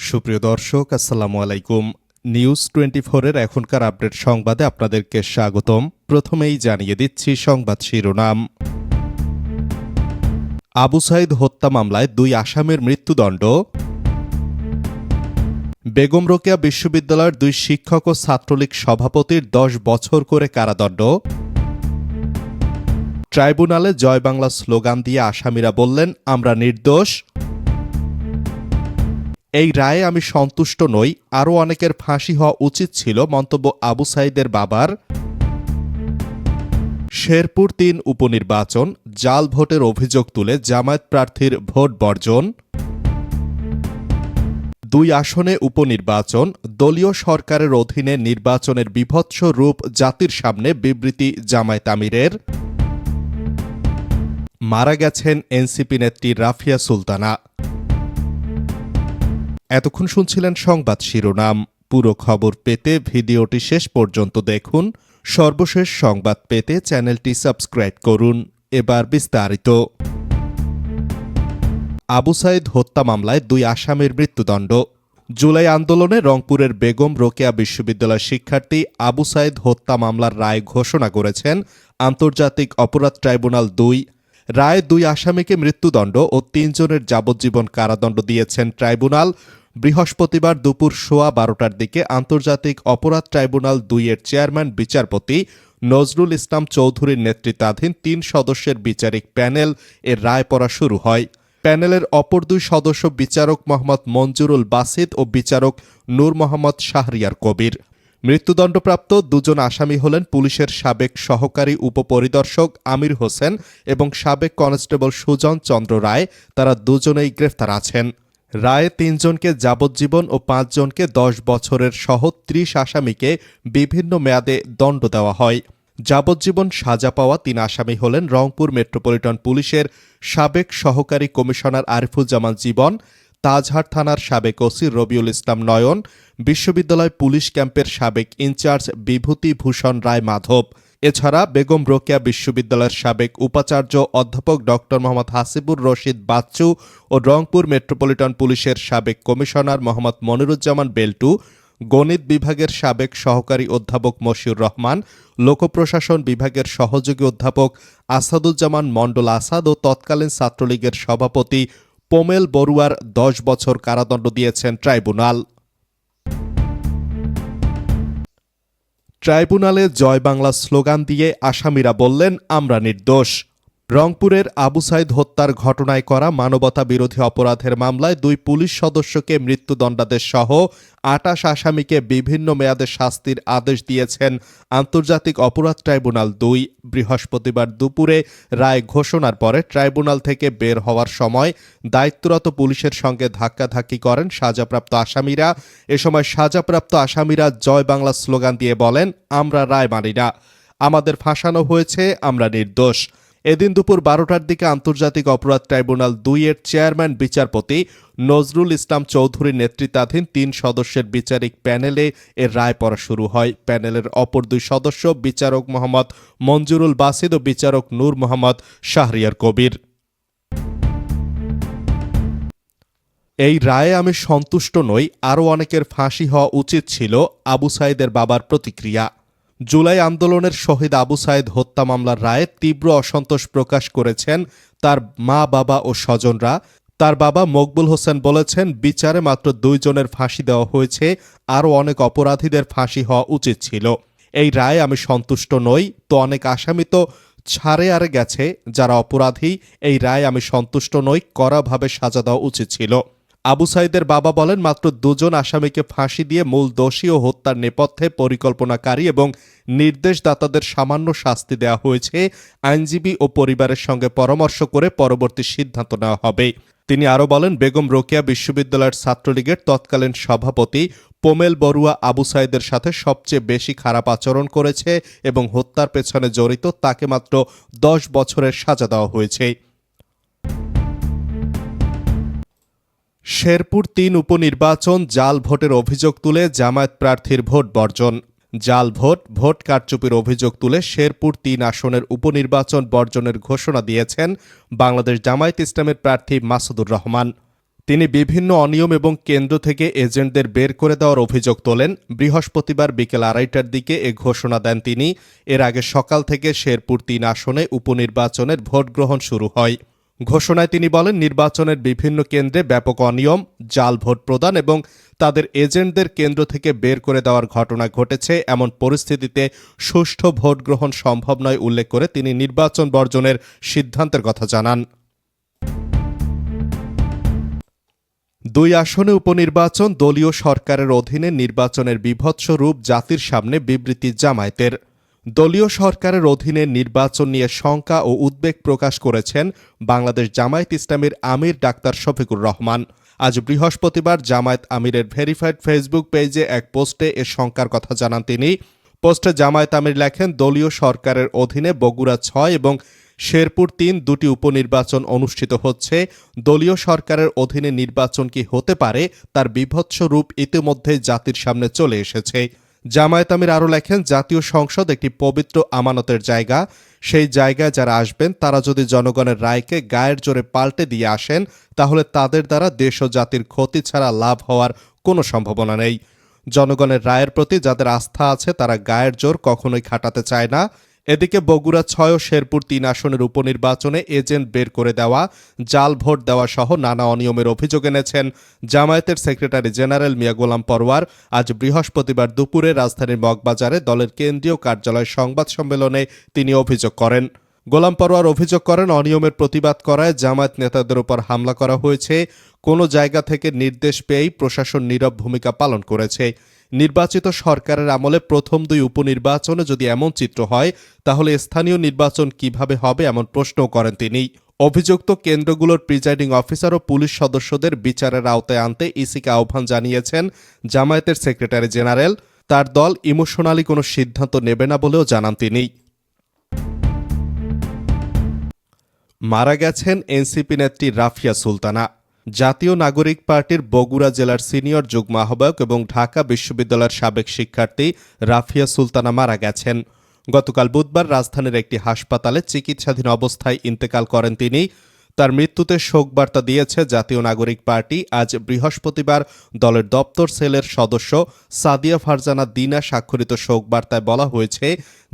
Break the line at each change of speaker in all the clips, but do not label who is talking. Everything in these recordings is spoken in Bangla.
সুপ্রিয় দর্শক, আসসালামু আলাইকুম। নিউজ 24 এর এখনকার আপডেট সংবাদে আপনাদেরকে স্বাগতম। প্রথমেই জানিয়ে দিচ্ছি সংবাদ শিরোনাম। আবু সাইদ হত্যা মামলায় 2 আসামির মৃত্যুদণ্ড। বেগম রোকেয়া বিশ্ববিদ্যালয়ের 2 শিক্ষক ও ছাত্রলীগ সভাপতির 10 বছর করে কারাদণ্ড। ট্রাইব্যুনালে জয় বাংলা স্লোগান দিয়ে আসামিরা বললেন, আমরা নির্দোষ। এই রায়ে আমি সন্তুষ্ট নই, আরও অনেকের ফাঁসি হওয়া উচিত ছিল, মন্তব্য আবু সাইদের বাবার। শেরপুর 3 উপনির্বাচন, জাল ভোটের অভিযোগ তুলে জামায়াত প্রার্থীর ভোট বর্জন। 2 আসনে উপনির্বাচন, দলীয় সরকারের অধীনে নির্বাচনের বীভৎস রূপ জাতির সামনে, বিবৃতি জামায়াত আমিরের। মারা গেছেন এনসিপি নেত্রী রাফিয়া সুলতানা। এতক্ষণ শুনছিলেন সংবাদ শিরোনাম। পুরো খবর পেতে ভিডিওটি শেষ পর্যন্ত দেখুন। সর্বশেষ সংবাদ পেতে চ্যানেলটি সাবস্ক্রাইব করুন। এবার বিস্তারিত। আবু সাইদ হত্যা মামলায় 2 আসামির মৃত্যুদণ্ড। জুলাই আন্দোলনে রংপুরের বেগম রোকেয়া বিশ্ববিদ্যালয় শিক্ষার্থী আবু সাইদ হত্যা মামলার রায় ঘোষণা করেছেন আন্তর্জাতিক অপরাধ ট্রাইব্যুনাল 2। রায়ে 2 আসামিকে মৃত্যুদণ্ড ও 3 জনের যাবজ্জীবন কারাদণ্ড দিয়েছেন ট্রাইব্যুনাল। বৃহস্পতিবার দুপুর 12:15টার দিকে আন্তর্জাতিক অপরাধ ট্রাইব্যুনাল 2 এর চেয়ারম্যান বিচারপতি নজরুল ইসলাম চৌধুরীর নেতৃত্বাধীন 3 সদস্যের বিচারিক প্যানেল এর রায় পড়া শুরু হয়। প্যানেলের অপর 2 সদস্য বিচারক মোহাম্মদ মঞ্জুরুল বাসিত ও বিচারক নূর মোহাম্মদ শাহরিয়ার কবির। মৃত্যুদণ্ডপ্রাপ্ত 2 জন আসামি হলেন পুলিশের সাবেক সহকারী উপপরিদর্শক আমির হোসেন এবং সাবেক কনস্টেবল সুজন চন্দ্র রায়। তারা দুজনেই গ্রেফতার আছেন। রায়ে 3 জনকে যাবজ্জীবন ও 5 জনকে 10 বছরের সহ 30 আসামিকে বিভিন্ন মেয়াদে দণ্ড দেওয়া হয়। যাবজ্জীবন সাজা পাওয়া 3 আসামি হলেন রংপুর মেট্রোপলিটন পুলিশের সাবেক সহকারী কমিশনার আরিফুজ্জামান জীবন, তাজহাট থানার সাবেক ওসি রবিউল ইসলাম নয়ন, বিশ্ববিদ্যালয় পুলিশ ক্যাম্পের সাবেক ইনচার্জ বিভূতি ভূষণ রায় মাধব। এছাড়া বেগম রোকেয়া বিশ্ববিদ্যালয়ের সাবেক উপাচার্য অধ্যাপক ড মোহাম্মদ হাসিবুর রশিদ বাচ্চু ও রংপুর মেট্রোপলিটন পুলিশের সাবেক কমিশনার মোহাম্মদ মনিরুজ্জামান বেল্টু, গণিত বিভাগের সাবেক সহকারী অধ্যাপক মশিউর রহমান, লোকপ্রশাসন বিভাগের সহযোগী অধ্যাপক আসাদুজ্জামান মণ্ডল আসাদ ও তৎকালীন ছাত্রলীগের সভাপতি পোমেল বড়ুয়ার 10 বছর কারাদণ্ড দিয়েছেন ট্রাইব্যুনাল। ট্রাইব্যুনালে জয় বাংলা স্লোগান দিয়ে আসামিরা বললেন, আমরা নির্দোষ। রংপুরের আবু সাইদ হত্যার ঘটনায় করা মানবতা বিরোধী অপরাধের মামলায় 2 পুলিশ সদস্যকে মৃত্যুদণ্ডাদেশ সহ 28 আসামিকে বিভিন্ন মেয়াদে শাস্তির আদেশ দিয়েছেন আন্তর্জাতিক অপরাধ ট্রাইব্যুনাল 2। বৃহস্পতিবার দুপুরে রায় ঘোষণার পরে ট্রাইব্যুনাল থেকে বের হওয়ার সময় দায়িত্বরত পুলিশের সঙ্গে ধাক্কাধাক্কি করেন সাজাপ্রাপ্ত আসামিরা। এ সময় সাজাপ্রাপ্ত আসামিরা জয় বাংলা স্লোগান দিয়ে বলেন, আমরা রায় মানি না, আমাদের ফাঁসানো হয়েছে, আমরা নির্দোষ। এদিন দুপুর 12টার দিকে আন্তর্জাতিক অপরাধ ট্রাইব্যুনাল 2 এর চেয়ারম্যান বিচারপতি নজরুল ইসলাম চৌধুরীর নেতৃত্বাধীন 3 সদস্যের বিচারিক প্যানেলে এর রায় পড়া শুরু হয়। প্যানেলের অপর 2 সদস্য বিচারক মোহাম্মদ মঞ্জুরুল বাসিদ ও বিচারক নূর মোহাম্মদ শাহরিয়ার কবির। এই রায়ে আমি সন্তুষ্ট নই, আরও অনেকের ফাঁসি হওয়া উচিত ছিল, আবু সাইদের বাবার প্রতিক্রিয়া। জুলাই আন্দোলনের শহীদ আবু সাইদ হত্যা মামলার রায়ে তীব্র অসন্তোষ প্রকাশ করেছেন তার মা, বাবা ও স্বজনরা। তার বাবা মকবুল হোসেন বলেছেন, বিচারে মাত্র 2 জনের ফাঁসি দেওয়া হয়েছে, আরও অনেক অপরাধীদের ফাঁসি হওয়া উচিত ছিল। এই রায়ে আমি সন্তুষ্ট নই, তো অনেক আসামি তো ছাড়ে আরে গেছে, যারা অপরাধী। এই রায়ে আমি সন্তুষ্ট নই, কড়াভাবে সাজা দেওয়া উচিত ছিল। আবু সাইদের বাবা বলেন, মাত্র 2 জন আসামিকে ফাঁসি দিয়ে মূল দোষী ও হত্যার নেপথ্যে পরিকল্পনাকারী এবং নির্দেশদাতাদের সামান্য শাস্তি দেওয়া হয়েছে। আইনজীবী ও পরিবারের সঙ্গে পরামর্শ করে পরবর্তী সিদ্ধান্ত নেওয়া হবে। তিনি আরও বলেন, বেগম রোকেয়া বিশ্ববিদ্যালয়ের ছাত্রলীগের তৎকালীন সভাপতি পোমেল বড়ুয়া আবু সাইদের সাথে সবচেয়ে বেশি খারাপ আচরণ করেছে এবং হত্যার পেছনে জড়িত তাকে মাত্র 10 বছরের সাজা দেওয়া হয়েছে। শেরপুর 3 উপনির্বাচন, জাল ভোটের অভিযোগ তুলে জামায়াত প্রার্থীর ভোট বর্জন। জাল ভোট কারচুপির অভিযোগ তুলে শেরপুর 3 আসনের উপনির্বাচন বর্জনের ঘোষণা দিয়েছেন বাংলাদেশ জামায়াত ইসলামের প্রার্থী মাসুদুর রহমান। তিনি বিভিন্ন অনিয়ম এবং কেন্দ্র থেকে এজেন্টদের বের করে দেওয়ার অভিযোগ তোলেন। বৃহস্পতিবার বিকেল 2:30টার দিকে এ ঘোষণা দেন তিনি। এর আগে সকাল থেকে শেরপুর ৩ আসনে উপনির্বাচনের ভোট গ্রহণ শুরু হয়। ঘোষণায় তিনি বলেন, নির্বাচনের বিভিন্ন কেন্দ্রে ব্যাপক অনিয়ম, জাল ভোট প্রদান এবং তাদের এজেন্টদের কেন্দ্র থেকে বের করে দেওয়ার ঘটনা ঘটেছে। এমন পরিস্থিতিতে সুষ্ঠু ভোট গ্রহণ সম্ভব নয় উল্লেখ করে তিনি নির্বাচন বর্জনের সিদ্ধান্তের কথা জানান। ২ আসনে উপনির্বাচন, দলীয় সরকারের অধীনে নির্বাচনের বীভৎস রূপ জাতির সামনে বিবৃতি জামায়াতের। দলীয় সরকারের অধীনে নির্বাচন নিয়ে শঙ্কা ও উদ্বেগ প্রকাশ করেছেন বাংলাদেশ জামায়াত ইসলামীর আমির ডাক্তার শফিকুর রহমান। আজ বৃহস্পতিবার জামায়াত আমিরের ভেরিফাইড ফেসবুক পেজে এক পোস্টে এ শঙ্কার কথা জানান তিনি। পোস্টে জামায়াত আমির লেখেন, দলীয় সরকারের অধীনে বগুড়া ৬ এবং শেরপুর ৩ দুটি উপনির্বাচন অনুষ্ঠিত হচ্ছে। দলীয় সরকারের অধীনে নির্বাচন কি হতে পারে তার বীভৎস রূপ ইতিমধ্যে জাতির সামনে চলে এসেছে। জামায়াত আমির আরও লেখেন, জাতীয় সংসদ একটি পবিত্র আমানতের জায়গা। সেই জায়গায় যারা আসবেন তারা যদি জনগণের রায়কে গায়ের জোরে পাল্টে দিয়ে আসেন তাহলে তাদের দ্বারা দেশ ও জাতির ক্ষতি ছাড়া লাভ হওয়ার কোনো সম্ভাবনা নেই। জনগণের রায়ের প্রতি যাদের আস্থা আছে তারা গায়ের জোর কখনোই খাটাতে চায় না। এদিকে বগুড়া ৬ ও শেরপুর ৩ আসনের উপনির্বাচনে এজেন্ট বের করে দেওয়া, জাল ভোট দেওয়া সহ নানা অনিয়মের অভিযোগ এনেছেন জামায়াতের সেক্রেটারি জেনারেল মিয়া গোলাম পরওয়ার। আজ বৃহস্পতিবার দুপুরে রাজধানীর মগবাজারে দলের কেন্দ্রীয় কার্যালয় সংবাদ সম্মেলনে তিনি অভিযোগ করেন। গোলাম পরওয়ার অভিযোগ করেন, অনিয়মের প্রতিবাদ করায় জামায়াত নেতাদের উপর হামলা করা হয়েছে। কোনো জায়গা থেকে নির্দেশ পেয়েই প্রশাসন নীরব ভূমিকা পালন করেছে। নির্বাচিত সরকারের আমলে প্রথম ২ উপনির্বাচনে যদি এমন চিত্র হয় তাহলে স্থানীয় নির্বাচন কিভাবে হবে এমন প্রশ্নও করেন তিনি। অভিযুক্ত কেন্দ্রগুলোর প্রিজাইডিং অফিসার ও পুলিশ সদস্যদের বিচারের আওতায় আনতে ইসিকে আহ্বান জানিয়েছেন জামায়াতের সেক্রেটারি জেনারেল। তার দল ইমোশনালি কোনো সিদ্ধান্ত নেবে না বলেও জানান তিনি। মারা গেছেন এনসিপি নেত্রী রাফিয়া সুলতানা। জাতীয় নাগরিক পার্টির বগুড়া জেলার সিনিয়র যুগ্ম আহ্বায়ক এবং ঢাকা বিশ্ববিদ্যালয়ের সাবেক শিক্ষার্থী রাফিয়া সুলতানা মারা গেছেন। গতকাল বুধবার রাজধানীর একটি হাসপাতালে চিকিৎসাধীন অবস্থায় ইন্তেকাল করেন তিনি। তার মৃত্যুতে শোকবার্তা দিয়েছে জাতীয় নাগরিক পার্টি। আজ বৃহস্পতিবার দলের দপ্তর সেলের সদস্য সাদিয়া ফারজানা দিনা স্বাক্ষরিত শোকবার্তায় বলা হয়েছে,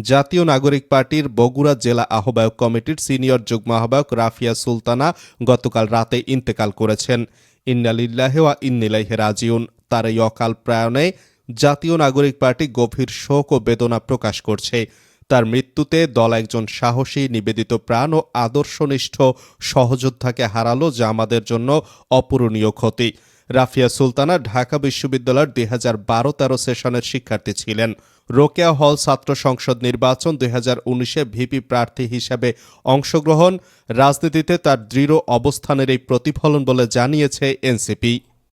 জাতীয় নাগরিক পার্টির বগুড়া জেলা আহ্বায়ক কমিটির সিনিয়র যুগ্ম আহ্বায়ক রাফিয়া সুলতানা গতকাল রাতে ইন্তেকাল করেছেন। ইন্না লিল্লাহি ওয়া ইন্না ইলাইহি রাজিউন। তার এই অকাল প্রয়াণে জাতীয় নাগরিক পার্টি গভীর শোক ও বেদনা প্রকাশ করছে। তার মৃত্যুতে দল একজন সাহসী, নিবেদিত প্রাণ ও আদর্শনিষ্ঠ সহযোদ্ধাকে হারালো, যা আমাদের জন্য অপূরণীয় ক্ষতি। রাফিয়া সুলতানা ঢাকা বিশ্ববিদ্যালয়ের 2012-13 সেশনের শিক্ষার্থী ছিলেন। রোকেয়া হল ছাত্র সংসদ নির্বাচন 2019-এ ভিপি প্রার্থী হিসেবে অংশগ্রহণ রাজনীতিতে তার দৃঢ় অবস্থানের এই প্রতিফলন বলে জানিয়েছে এনসিপি।